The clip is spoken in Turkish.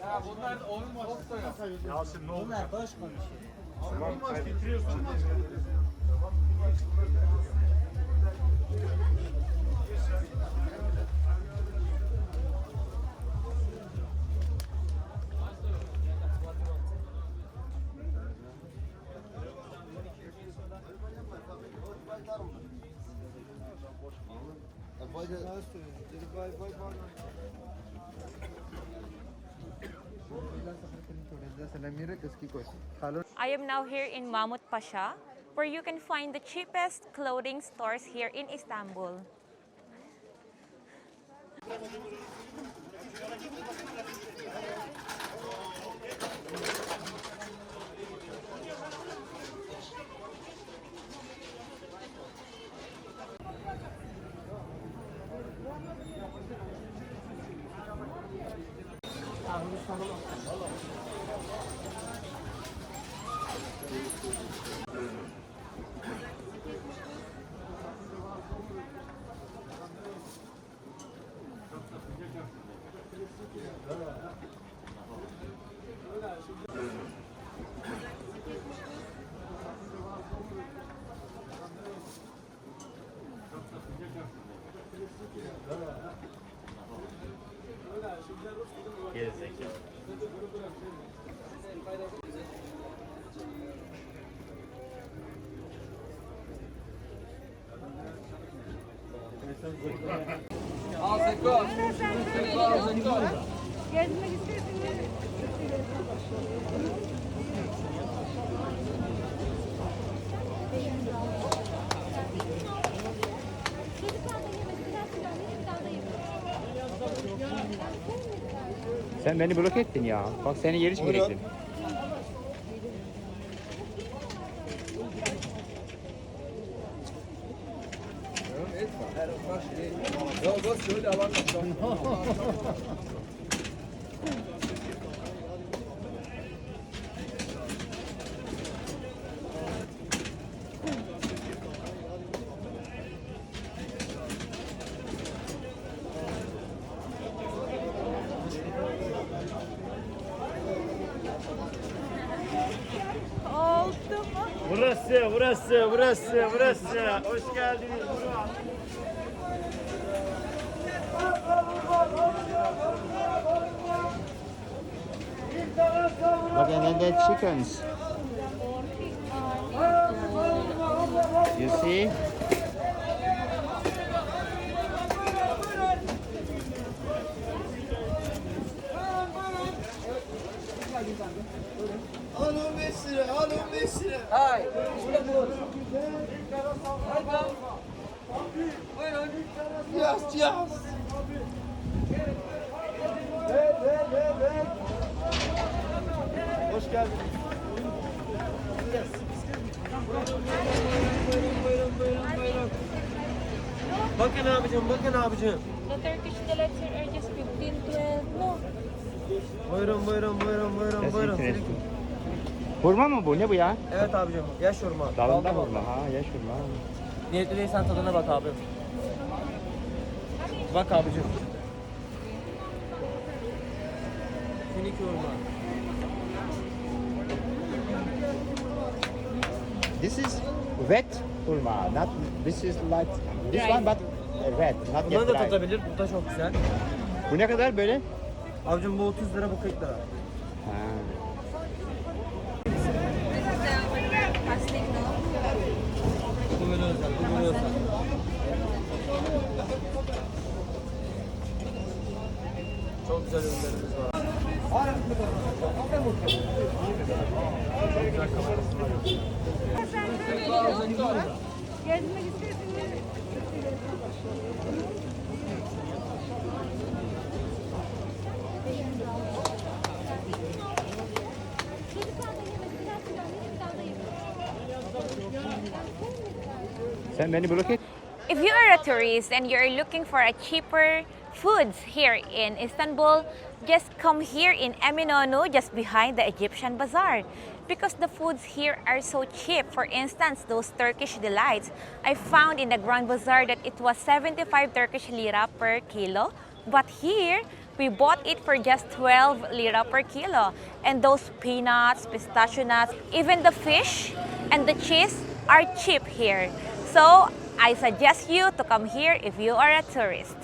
Ya bunlar oyun olsa ya. Yasin ne oldu? Bunlar boş konuşuyor. Tamam, bitiriyorsun. I am now here in Mahmut Paşa, where you can find the cheapest clothing stores here in Istanbul. Gerizekalı. Al Seko. Seko al Seko. Gezmek istiyorsun. Sen beni blok ettin ya. Bak seni geri çekecektim. Ya bak şöyle alan. Oldu mu? Burası. Hoş geldiniz. Look at the chickens. You see? Alın 5 lira, alın 5 lira. Hay. İşte bu. Hay bak. Buyurun. Yaz, yaz. Hoş geldiniz. Buyurun. Bakın abicim, bakın abicim. The Turkish delights here are just 15, 12. No. Buyurun. Interesting. Hurma mı bu? Ne bu ya? Evet abicim, yaş hurma. Dalında Balda hurma. Ha, yaş hurma. Niyetli değilsen tadına bak abi. Bak abicim. Finik hurma. This is wet hurma. Not this is like this one but red. Not Bunları yet da dry. tadabilir, bu da çok güzel. Bu ne kadar böyle? Abicim bu 30 lira, bu 40 lira. Ha. Bu böyle özel. Çok güzel ürünlerimiz var. Gezmek istiyorsun. Sen beni blok et. If you are a tourist and you're looking for a cheaper foods here in Istanbul, just come here in Eminönü, just behind the Egyptian bazaar. Because the foods here are so cheap. For instance, those Turkish delights, I found in the Grand Bazaar that it was 75 Turkish lira per kilo, But here, we bought it for just 12 lira per kilo. And those peanuts, pistachio nuts, even the fish and the cheese are cheap here. So I suggest you to come here if you are a tourist.